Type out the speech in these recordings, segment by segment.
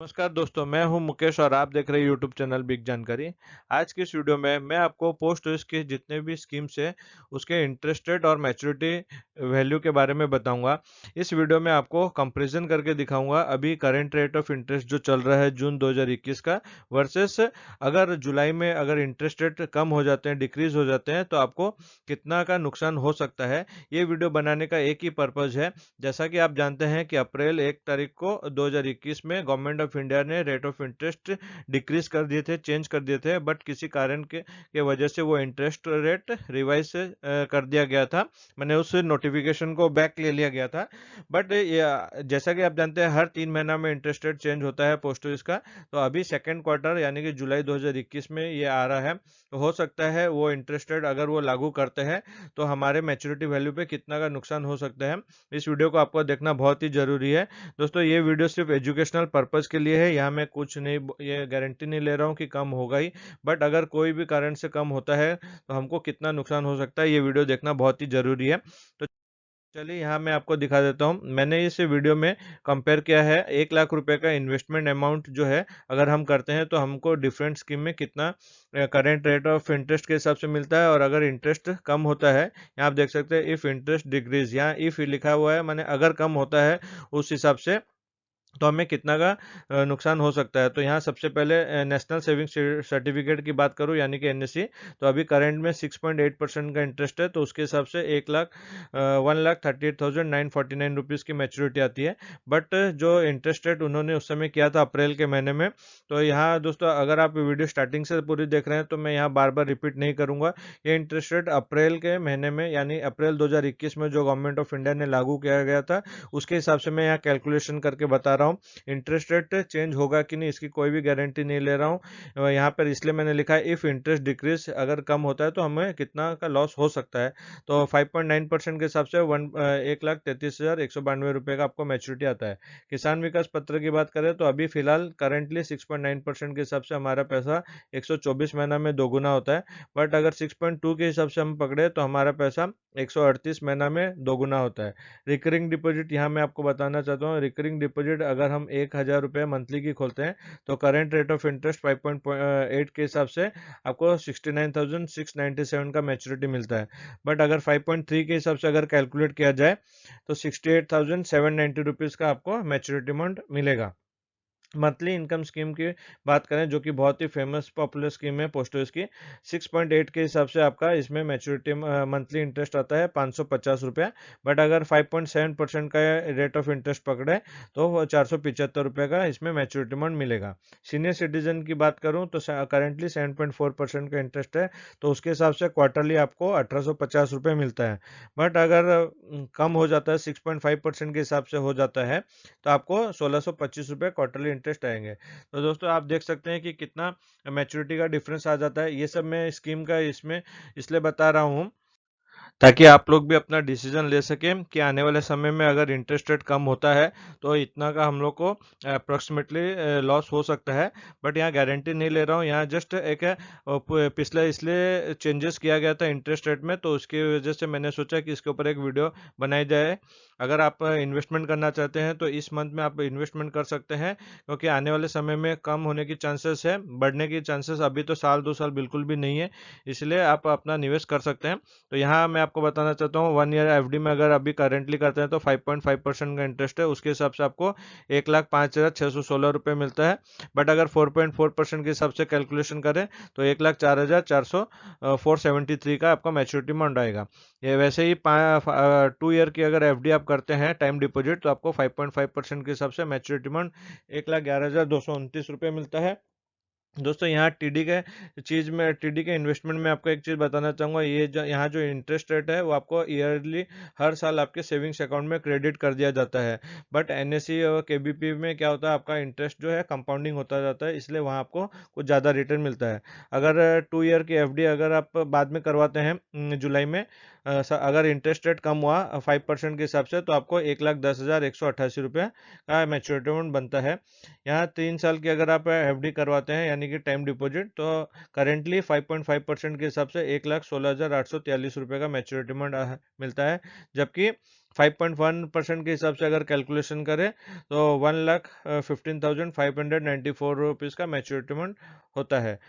नमस्कार दोस्तों, मैं हूं मुकेश और आप देख रहे हैं यूट्यूब चैनल बिग जानकारी। आज की इस वीडियो में मैं आपको पोस्ट रिस्क के जितने भी स्कीम्स है उसके इंटरेस्ट रेट और मैच्योरिटी वैल्यू के बारे में बताऊंगा। इस वीडियो में आपको कंपैरिजन करके दिखाऊंगा अभी करंट रेट ऑफ इंटरेस्ट जो चल रहा है जून 2021 का वर्सेस अगर जुलाई में अगर इंटरेस्ट रेट कम हो जाते हैं, डिक्रीज हो जाते हैं, तो आपको कितना का नुकसान हो सकता है। ये वीडियो बनाने का एक ही पर्पज है। जैसा कि आप जानते हैं कि अप्रैल 1 तारीख को 2021 में गवर्नमेंट ऑफ इंडिया ने रेट ऑफ इंटरेस्ट डिक्रीज कर दिए थे, चेंज कर दिए थे, बट किसी कारण के वजह से वो इंटरेस्ट रेट रिवाइज कर दिया गया था। मैंने उस नोटिफिकेशन को बैक ले लिया गया था। बट जैसा कि आप जानते हैं हर 3 महीना में इंटरेस्ट रेट चेंज होता है पोस्ट ऑफिस का। तो अभी सेकेंड क्वार्टर यानी कि जुलाई 2021 में ये आ रहा है। तो हो सकता है वो इंटरेस्ट रेट अगर वो लागू करते हैं तो हमारे मैच्योरिटी वैल्यू पे कितना का नुकसान हो सकता है। इस वीडियो को आपको देखना बहुत ही जरूरी है। दोस्तों, ये वीडियो सिर्फ एजुकेशनल पर्पस के लिए है। यहाँ मैं कुछ नहीं, ये गारंटी नहीं ले रहा हूँ कि कम होगा ही, बट अगर कोई भी कारण से कम होता है तो हमको कितना नुकसान हो सकता है ये वीडियो देखना बहुत ही जरूरी है। तो चलिए यहाँ मैं आपको दिखा देता हूँ। मैंने इस वीडियो में कंपेयर किया है 1 लाख रुपए का इन्वेस्टमेंट अमाउंट जो है अगर हम करते हैं तो हमको डिफरेंट स्कीम में कितना करेंट रेट ऑफ इंटरेस्ट के हिसाब से मिलता है, और अगर इंटरेस्ट कम होता है, यहाँ आप देख सकते हैं इफ इंटरेस्ट डिक्रीज, यहाँ इफ लिखा हुआ है, माने अगर कम होता है उस हिसाब से तो हमें कितना का नुकसान हो सकता है। तो यहाँ सबसे पहले नेशनल सेविंग सर्टिफिकेट की बात करूँ यानी कि एनएससी, तो अभी करंट में 6.8% का इंटरेस्ट है, तो उसके हिसाब से 1,38,949 रुपीज़ की मैच्योरिटी आती है। बट जो इंटरेस्ट रेट उन्होंने उस समय किया था अप्रैल के महीने में, तो यहाँ दोस्तों अगर आप वीडियो स्टार्टिंग से पूरी देख रहे हैं तो मैं यहाँ बार बार रिपीट नहीं करूँगा। ये इंटरेस्ट रेट अप्रैल के महीने में यानी अप्रैल 2021 में जो गवर्नमेंट ऑफ इंडिया ने लागू किया गया था उसके हिसाब से मैं यहाँ कैलकुलेशन करके बता रहा हूँ। इंटरेस्ट रेट चेंज होगा कि नहीं इसकी कोई भी गारंटी नहीं ले रहा हूँ। यहाँ पर इसलिए मैंने लिखा है इफ इंटरेस्ट डिक्रीज, अगर कम होता है तो हमें कितना का लॉस हो सकता है। तो 5.9% के हिसाब से 1,33,192 रुपये का आपको मैच्योरिटी आता है। किसान विकास पत्र की बात करें तो अभी फिलहाल करंटली 6.9% के हिसाब से हमारा पैसा 124 महीना में दोगुना होता है। बट अगर 6.2 के हिसाब से हम पकड़े तो हमारा पैसा 138 महीना में दोगुना होता है। रिकरिंग डिपॉजिट यहाँ मैं आपको बताना चाहता हूँ। रिकरिंग डिपॉजिट अगर हम 1,000 रुपये मंथली की खोलते हैं तो करेंट रेट ऑफ इंटरेस्ट 5.8 के हिसाब से आपको 69,697 का मैच्योरिटी मिलता है। बट अगर 5.3 के हिसाब से अगर कैलकुलेट किया जाए तो 68,790 रुपीज़ का आपको मैच्योरिटी अमाउंट मिलेगा। मंथली इनकम स्कीम की बात करें जो कि बहुत ही फेमस पॉपुलर स्कीम है पोस्ट ऑफिस की, 6.8 के हिसाब से आपका इसमें मैच्योरिटी मंथली इंटरेस्ट आता है 550 रुपया। बट अगर 5.7% का रेट ऑफ इंटरेस्ट पकड़े तो वो 475 रुपये का इसमें मैच्योरिटी अमाउंट मिलेगा। सीनियर सिटीजन की बात करूं तो करेंटली 7.4% का इंटरेस्ट है, तो उसके हिसाब से क्वार्टरली आपको 1,850 रुपये मिलता है। बट अगर कम हो जाता है 6.5% के हिसाब से हो जाता है तो आपको 1,625 रुपये क्वार्टरली इंटरेस्ट आएंगे। तो दोस्तों आप देख सकते हैं कि कितना मैच्योरिटी का डिफरेंस आ जाता है। ये सब मैं स्कीम का इसमें इसलिए बता रहा हूँ ताकि आप लोग भी अपना डिसीजन ले सकें कि आने वाले समय में अगर इंटरेस्ट रेट कम होता है तो इतना का हम लोग को अप्रोक्सीमेटली लॉस हो सकता है। बट यहाँ गारंटी नहीं ले रहा हूँ, यहाँ जस्ट एक पिछले इसलिए चेंजेस किया गया था इंटरेस्ट रेट में, तो उसकी वजह से मैंने सोचा कि इसके ऊपर एक वीडियो बनाई जाए। अगर आप इन्वेस्टमेंट करना चाहते हैं तो इस मंथ में आप इन्वेस्टमेंट कर सकते हैं, क्योंकि आने वाले समय में कम होने की चांसेस है, बढ़ने की चांसेस अभी तो साल 2 साल बिल्कुल भी नहीं है, इसलिए आप अपना निवेश कर सकते हैं। तो यहाँ मैं आपको बताना चाहता हूँ 1 ईयर एफडी में अगर अभी करेंटली करते हैं तो 5.5% का इंटरेस्ट है, उसके हिसाब से आपको 1,05,616 रुपये मिलता है। बट अगर 4.4% के हिसाब से कैलकुलेशन करें तो 1,04,473 का आपका मैच्योरिटी अमाउंट आएगा। ये वैसे ही 2 ईयर की अगर एफडी आप करते हैं टाइम डिपॉजिट तो आपको 5.5% के हिसाब से मैच्योरिटी अमाउंट 1,11,229 रुपये मिलता है। दोस्तों यहाँ टीडी के इन्वेस्टमेंट में आपको एक चीज़ बताना चाहूँगा, ये जो यहाँ जो इंटरेस्ट रेट है वो आपको ईयरली हर साल आपके सेविंग्स अकाउंट में क्रेडिट कर दिया जाता है। बट एनएससी और केबीपी में क्या होता है, आपका इंटरेस्ट जो है कंपाउंडिंग होता जाता है, इसलिए वहाँ आपको कुछ ज़्यादा रिटर्न मिलता है। अगर 2 ईयर की एफडी अगर आप बाद में करवाते हैं जुलाई में, अगर इंटरेस्ट रेट कम हुआ 5% के हिसाब से, तो आपको 1,10,188 रुपये का मैच्योरिटी अमाउंट बनता है। यहाँ 3 साल की अगर आप एफडी करवाते हैं यानी कि टाइम डिपॉजिट, तो करेंटली 5.5% के हिसाब से 1,16,843 रुपये का मैच्योरिटी अमाउंट मिलता है। जबकि 5.1% के हिसाब से अगर कैलकुलेशन करें तो 1,15,594 रुपीज़ का मैच्योरिटी होता है।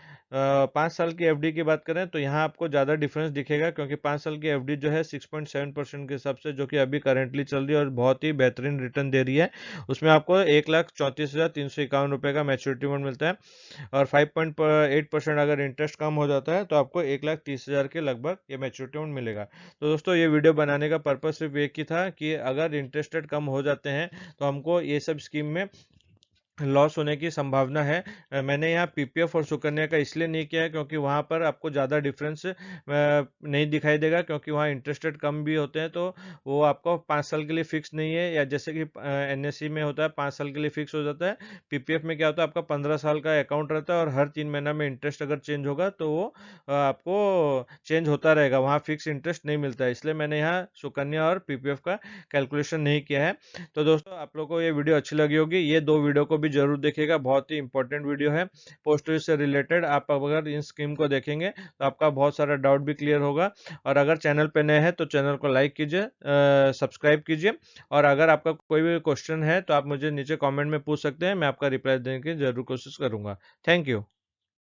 5 साल की एफडी की बात करें तो यहाँ आपको ज़्यादा डिफरेंस दिखेगा, क्योंकि 5 साल की एफडी जो है 6.7% के हिसाब से, जो कि अभी करेंटली चल रही है और बहुत ही बेहतरीन रिटर्न दे रही है, उसमें आपको 1,34,351 रुपये का मैच्योरिटी मिलता है। और 5.8% अगर इंटरेस्ट कम हो जाता है तो आपको 1,30,000 के लगभग ये मैच्योरिटी मिलेगा। तो दोस्तों, ये वीडियो बनाने का पर्पस सिर्फ एक ही था कि अगर इंटरेस्ट रेट कम हो जाते हैं तो हमको ये सब स्कीम में लॉस होने की संभावना है। मैंने यहाँ पीपीएफ और सुकन्या का इसलिए नहीं किया है क्योंकि वहाँ पर आपको ज़्यादा डिफरेंस नहीं दिखाई देगा, क्योंकि वहाँ इंटरेस्ट रेट कम भी होते हैं, तो वो आपको 5 साल के लिए फिक्स नहीं है, या जैसे कि एनएससी में होता है 5 साल के लिए फिक्स हो जाता है। पीपीएफ में क्या होता है, आपका 15 साल का अकाउंट रहता है और हर 3 महीना में इंटरेस्ट अगर चेंज होगा तो वो आपको चेंज होता रहेगा, वहाँ फिक्स इंटरेस्ट नहीं मिलता है। इसलिए मैंने यहाँ सुकन्या और पीपीएफ का कैलकुलेशन नहीं किया है। तो दोस्तों, आप लोगों को ये वीडियो अच्छी लगी होगी, ये 2 वीडियो को भी जरूर देखिएगा, बहुत ही इंपॉर्टेंट वीडियो है पोस्ट ऑफिस से रिलेटेड। आप अगर इन स्कीम को देखेंगे तो आपका बहुत सारा डाउट भी क्लियर होगा। और अगर चैनल पे नए हैं तो चैनल को लाइक कीजिए, सब्सक्राइब कीजिए, और अगर आपका कोई भी क्वेश्चन है तो आप मुझे नीचे कॉमेंट में पूछ सकते हैं, मैं आपका रिप्लाई देने की जरूर कोशिश करूंगा। Thank you.